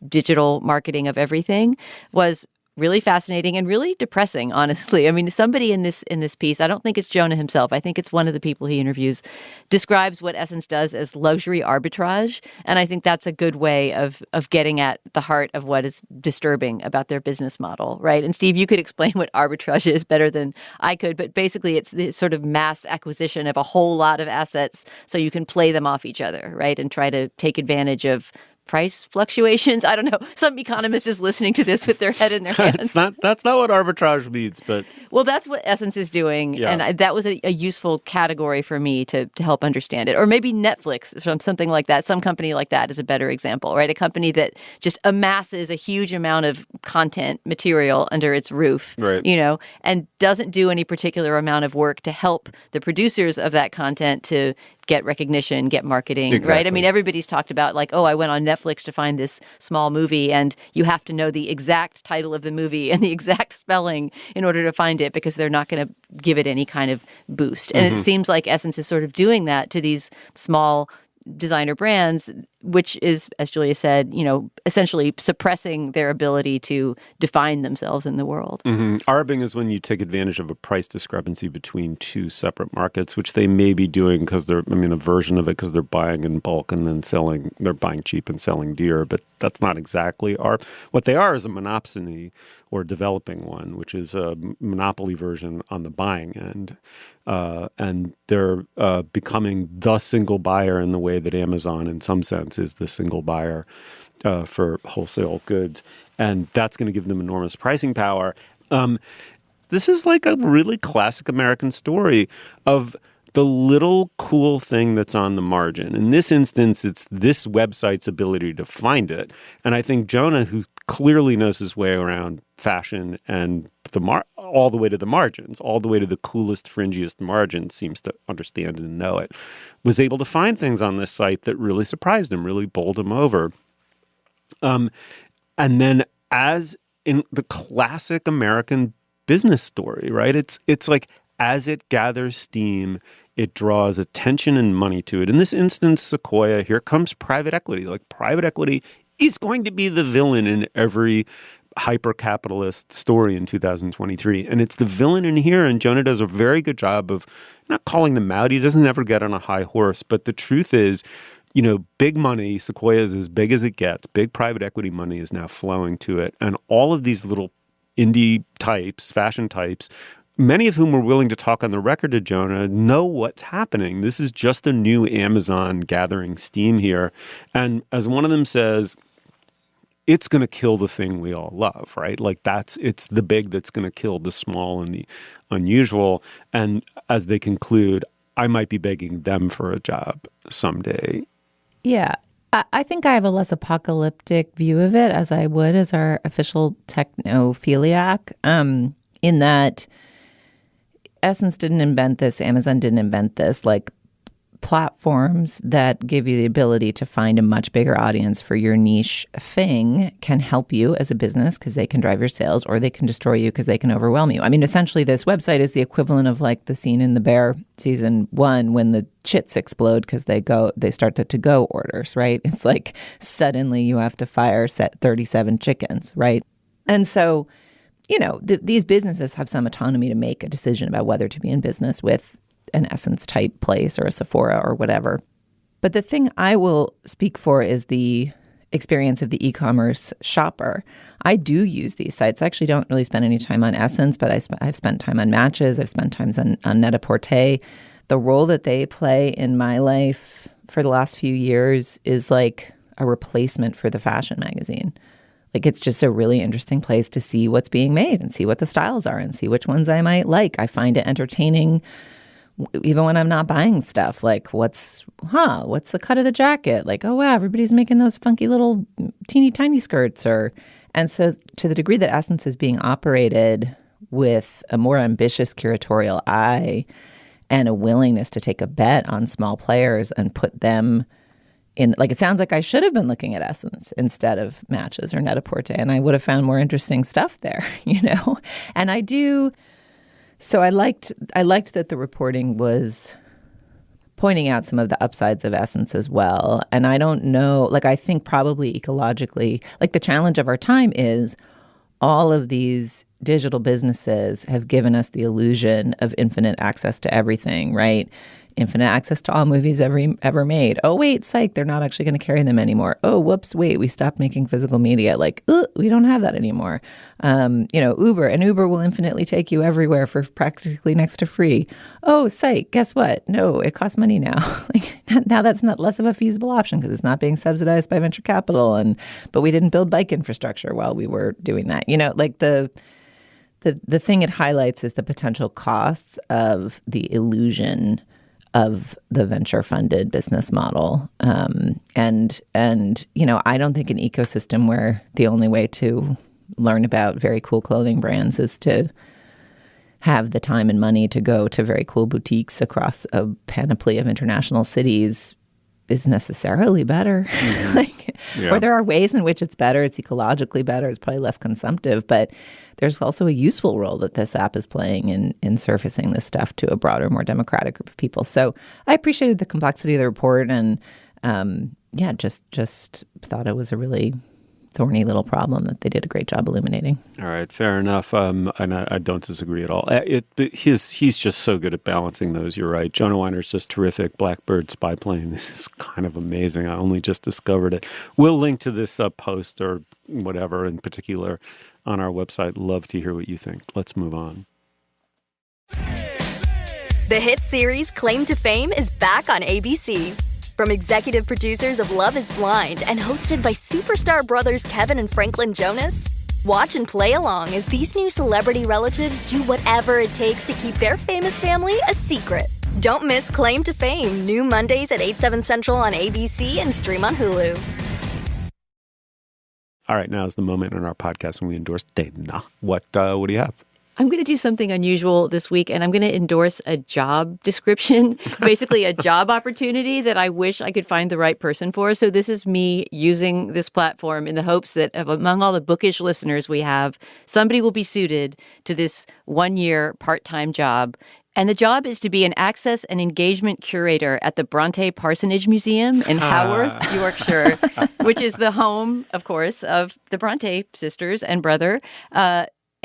digital marketing of everything, was really fascinating and really depressing, honestly. I mean, somebody in this piece, I don't think it's Jonah himself, I think it's one of the people he interviews, describes what Ssense does as luxury arbitrage. And I think that's a good way of getting at the heart of what is disturbing about their business model, right? And Steve, you could explain what arbitrage is better than I could, but basically it's the sort of mass acquisition of a whole lot of assets so you can play them off each other, right? And try to take advantage of price fluctuations. I don't know. Some economist is listening to this with their head in their hands. That's not what arbitrage means, but... Well, that's what Ssense is doing, yeah. And that was a useful category for me to help understand it. Or maybe Netflix, something like that. Some company like that is a better example, right? A company that just amasses a huge amount of content material under its roof, right. And doesn't do any particular amount of work to help the producers of that content to get recognition, get marketing, Exactly. right? I mean, everybody's talked about like, oh, I went on Netflix to find this small movie, and you have to know the exact title of the movie and the exact spelling in order to find it because they're not going to give it any kind of boost. And it seems like Ssense is sort of doing that to these small designer brands, which is, as Julia said, essentially suppressing their ability to define themselves in the world. Arbing is when you take advantage of a price discrepancy between two separate markets, which they may be doing because a version of it because they're buying in bulk and then selling, they're buying cheap and selling dear, but that's not exactly what they are is a monopsony or developing one, which is a monopoly version on the buying end. And they're becoming the single buyer in the way that Amazon, in some sense, is the single buyer for wholesale goods. And that's going to give them enormous pricing power. This is like a really classic American story of the little cool thing that's on the margin. In this instance, it's this website's ability to find it. And I think Jonah, who clearly knows his way around fashion and all the way to the margins, all the way to the coolest, fringiest margins, seems to understand and know it, was able to find things on this site that really surprised him, really bowled him over. And then as in the classic American business story, right? It's like as it gathers steam, it draws attention and money to it. In this instance, Sequoia, here comes private equity. Like private equity is going to be the villain in every hyper-capitalist story in 2023. And it's the villain in here, and Jonah does a very good job of not calling them out. He doesn't ever get on a high horse. But the truth is, big money, Sequoia is as big as it gets. Big private equity money is now flowing to it. And all of these little indie types, fashion types, many of whom were willing to talk on the record to Jonah, know what's happening. This is just a new Amazon gathering steam here. And as one of them says, it's going to kill the thing we all love, right? Like it's the big that's going to kill the small and the unusual. And as they conclude, I might be begging them for a job someday. Yeah. I think I have a less apocalyptic view of it as I would as our official technophiliac, in that Ssense didn't invent this, Amazon didn't invent this. Like platforms that give you the ability to find a much bigger audience for your niche thing can help you as a business because they can drive your sales, or they can destroy you because they can overwhelm you. I mean, essentially, this website is the equivalent of like the scene in The Bear season 1 when the chits explode because they start the to-go orders, right? It's like suddenly you have to fire set 37 chickens, right? And so, these businesses have some autonomy to make a decision about whether to be in business with an Ssense type place or a Sephora or whatever. But the thing I will speak for is the experience of the e-commerce shopper. I do use these sites. I actually don't really spend any time on Ssense, but I've spent time on Matches. I've spent time on Net-a-Porter. The role that they play in my life for the last few years is like a replacement for the fashion magazine. Like it's just a really interesting place to see what's being made and see what the styles are and see which ones I might like. I find it entertaining even when I'm not buying stuff. Like what's the cut of the jacket? Like, oh wow, everybody's making those funky little teeny tiny skirts. And so to the degree that Ssense is being operated with a more ambitious curatorial eye and a willingness to take a bet on small players and put them in, like, it sounds like I should have been looking at Ssense instead of Matches or Net-a-Porter, and I would have found more interesting stuff there, And I do. So I liked that the reporting was pointing out some of the upsides of Ssense as well. And I don't know, like, I think probably ecologically, like, the challenge of our time is all of these digital businesses have given us the illusion of infinite access to everything, right? Infinite access to all movies ever made. Oh, wait, psych, they're not actually going to carry them anymore. Oh, whoops, wait, we stopped making physical media. Like, we don't have that anymore. Uber will infinitely take you everywhere for practically next to free. Oh, psych, guess what? No, it costs money now. Like, now that's not less of a feasible option because it's not being subsidized by venture capital. But we didn't build bike infrastructure while we were doing that. Like the thing it highlights is the potential costs of the illusion of the venture-funded business model. And I don't think an ecosystem where the only way to learn about very cool clothing brands is to have the time and money to go to very cool boutiques across a panoply of international cities is necessarily better. Or there are ways in which it's better. It's ecologically better. It's probably less consumptive. But there's also a useful role that this app is playing in surfacing this stuff to a broader, more democratic group of people. So I appreciated the complexity of the report and, just thought it was a really thorny little problem that they did a great job illuminating. All right, fair enough. And I don't disagree at all. He's just so good at balancing those. You're right. Jonah Weiner's just terrific. Blackbird, Spyplane is kind of amazing. I only just discovered it. We'll link to this post or whatever in particular on our website. Love to hear what you think. Let's move on. The hit series Claim to Fame is back on ABC. From executive producers of Love is Blind and hosted by superstar brothers Kevin and Franklin Jonas, watch and play along as these new celebrity relatives do whatever it takes to keep their famous family a secret. Don't miss Claim to Fame, new Mondays at 8/7 Central on ABC and stream on Hulu. All right, now is the moment in our podcast when we endorse Dana. What do you have? I'm going to do something unusual this week, and I'm going to endorse a job description, basically a job opportunity that I wish I could find the right person for. So this is me using this platform in the hopes that among all the bookish listeners we have, somebody will be suited to this 1-year part-time job. And the job is to be an access and engagement curator at the Brontë Parsonage Museum in Haworth, Yorkshire, which is the home, of course, of the Brontë sisters and brother.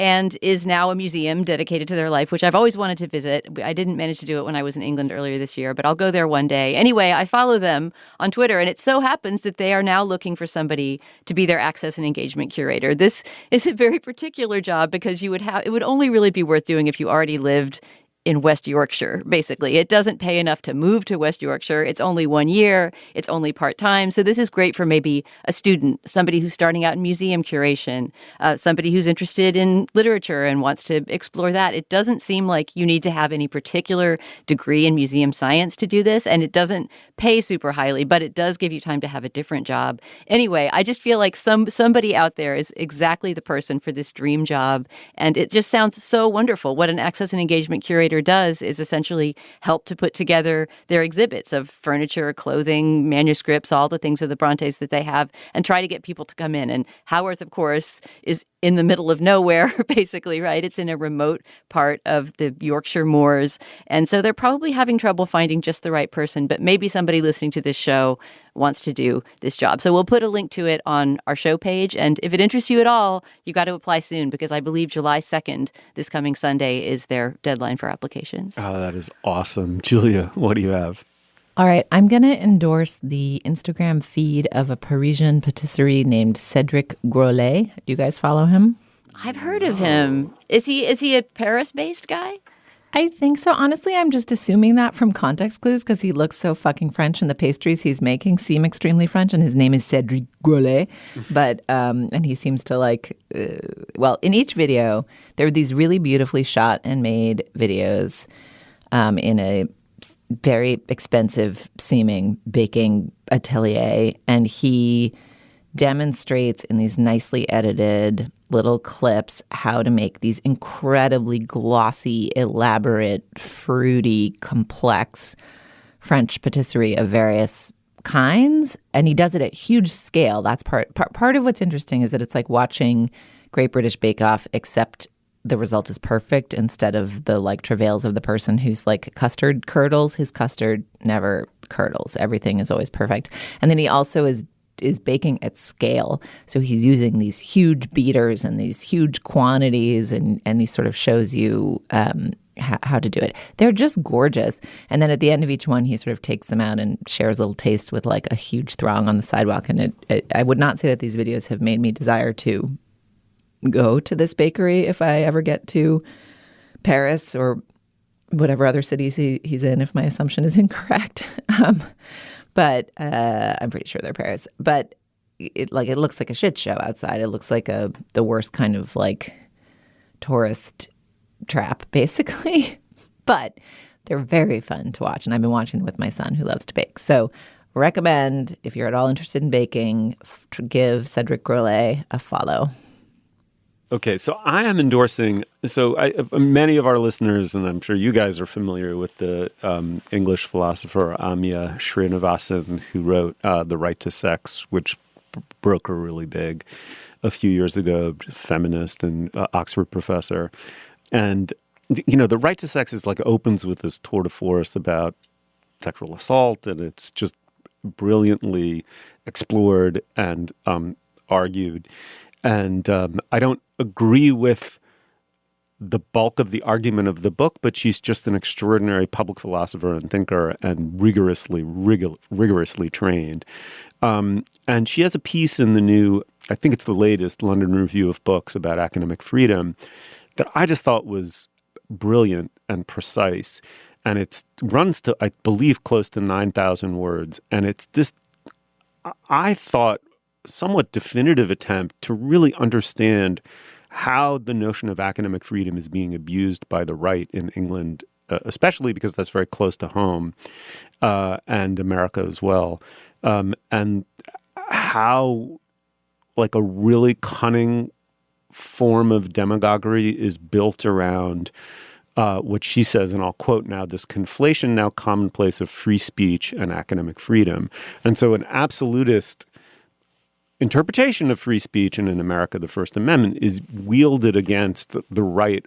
And is now a museum dedicated to their life, which I've always wanted to visit. I didn't manage to do it when I was in England earlier this year, but I'll go there one day. Anyway, I follow them on Twitter, and it so happens that they are now looking for somebody to be their access and engagement curator. This is a very particular job because it would only really be worth doing if you already lived in West Yorkshire, basically. It doesn't pay enough to move to West Yorkshire. It's only 1 year. It's only part-time. So this is great for maybe a student, somebody who's starting out in museum curation, somebody who's interested in literature and wants to explore that. It doesn't seem like you need to have any particular degree in museum science to do this, and it doesn't pay super highly, but it does give you time to have a different job. Anyway, I just feel like somebody out there is exactly the person for this dream job, and it just sounds so wonderful. What an access and engagement curator does is essentially help to put together their exhibits of furniture, clothing, manuscripts, all the things of the Brontes that they have, and try to get people to come in. And Haworth, of course, is in the middle of nowhere, basically, right? It's in a remote part of the Yorkshire moors. And so they're probably having trouble finding just the right person, but maybe somebody listening to this show wants to do this job. So we'll put a link to it on our show page. And if it interests you at all, you got to apply soon because I believe July 2nd, this coming Sunday, is their deadline for applications. Oh, that is awesome. Julia, what do you have? All right, I'm going to endorse the Instagram feed of a Parisian patisserie named Cédric Grolet. Do you guys follow him? I've heard of him. Is he a Paris-based guy? I think so. Honestly, I'm just assuming that from context clues because he looks so fucking French and the pastries he's making seem extremely French, and his name is Cédric Grolet. But and he seems to in each video, there are these really beautifully shot and made videos in a very expensive seeming baking atelier, and he demonstrates in these nicely edited little clips how to make these incredibly glossy, elaborate, fruity, complex French patisserie of various kinds. And he does it at huge scale. That's part of what's interesting is that it's like watching Great British Bake Off, except the result is perfect instead of the travails of the person who's custard curdles. His custard never curdles. Everything is always perfect. And then he also is baking at scale. So he's using these huge beaters and these huge quantities, and he sort of shows you how to do it. They're just gorgeous. And then at the end of each one, he sort of takes them out and shares a little taste with a huge throng on the sidewalk. And I would not say that these videos have made me desire to go to this bakery if I ever get to Paris or whatever other cities he's in, if my assumption is incorrect. But I'm pretty sure they're Paris. But it looks like a shit show outside. It looks like the worst kind of tourist trap, basically. But they're very fun to watch, and I've been watching them with my son who loves to bake. So recommend, if you're at all interested in baking, give Cédric Grolet a follow. Okay, so I am endorsing. So many of our listeners, and I'm sure you guys are familiar with the English philosopher Amya Srinivasan, who wrote *The Right to Sex*, which broke her really big a few years ago. Feminist and Oxford professor, and *The Right to Sex* is like opens with this tour de force about sexual assault, and it's just brilliantly explored and argued. And I don't agree with the bulk of the argument of the book, but she's just an extraordinary public philosopher and thinker and rigorously trained. And she has a piece in the new, I think it's the latest, London Review of Books about academic freedom that I just thought was brilliant and precise. And it runs to, I believe, close to 9,000 words. And it's this, I thought, somewhat definitive attempt to really understand how the notion of academic freedom is being abused by the right in England, especially because that's very close to home, and America as well, and how like a really cunning form of demagoguery is built around what she says, and I'll quote now, this conflation now commonplace of free speech and academic freedom. And so an absolutist interpretation of free speech, and in America, the First Amendment, is wielded against the right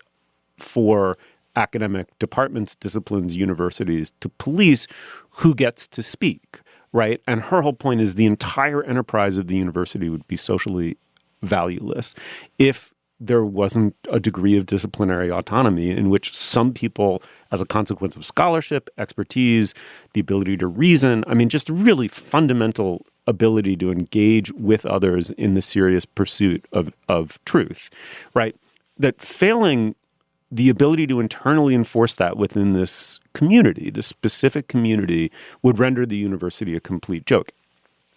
for academic departments, disciplines, universities to police who gets to speak, right? And her whole point is the entire enterprise of the university would be socially valueless if there wasn't a degree of disciplinary autonomy in which some people, as a consequence of scholarship, expertise, the ability to reason, I mean, just really fundamental ability to engage with others in the serious pursuit of truth, right? That failing the ability to internally enforce that within this community, this specific community, would render the university a complete joke.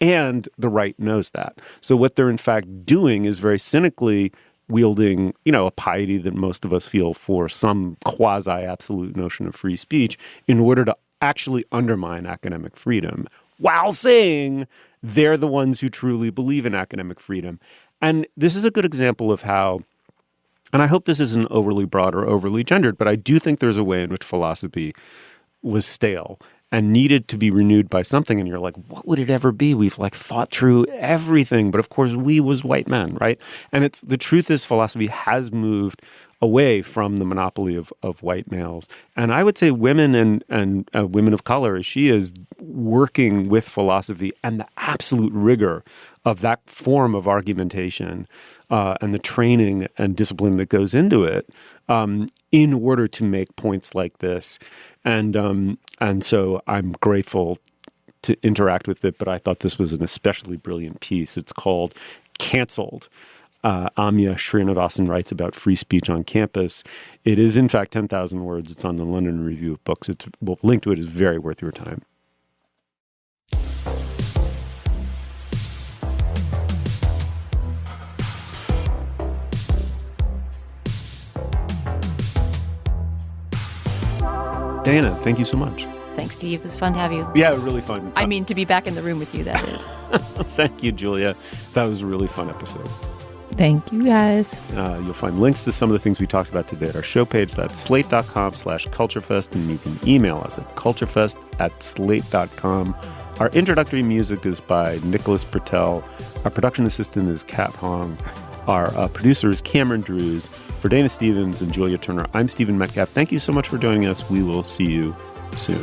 And the right knows that. So what they're in fact doing is very cynically wielding, a piety that most of us feel for some quasi-absolute notion of free speech in order to actually undermine academic freedom while saying they're the ones who truly believe in academic freedom. And this is a good example of how, and I hope this isn't overly broad or overly gendered, but I do think there's a way in which philosophy was stale and needed to be renewed by something. And you're like, what would it ever be? We've like thought through everything. But of course, we was white men, right? And the truth is philosophy has moved away from the monopoly of white males. And I would say women and women of color, as she is, working with philosophy and the absolute rigor of that form of argumentation and the training and discipline that goes into it in order to make points like this. And so I'm grateful to interact with it, but I thought this was an especially brilliant piece. It's called Cancelled. Amya Srinivasan writes about free speech on campus. It is, in fact, 10,000 words. It's on the London Review of Books. We'll link to it. Is very worth your time. Dana, thank you so much. Thanks, Steve. It was fun to have you. Yeah, really fun. I mean, to be back in the room with you, that is. Thank you, Julia. That was a really fun episode. Thank you, guys. You'll find links to some of the things we talked about today at our show page. That's slate.com/culturefest, and you can email us at culturefest@slate.com. Our introductory music is by Nicholas Pertel. Our production assistant is Kat Hong. Our producer is Cameron Drews. For Dana Stevens and Julia Turner, I'm Stephen Metcalf. Thank you so much for joining us. We will see you soon.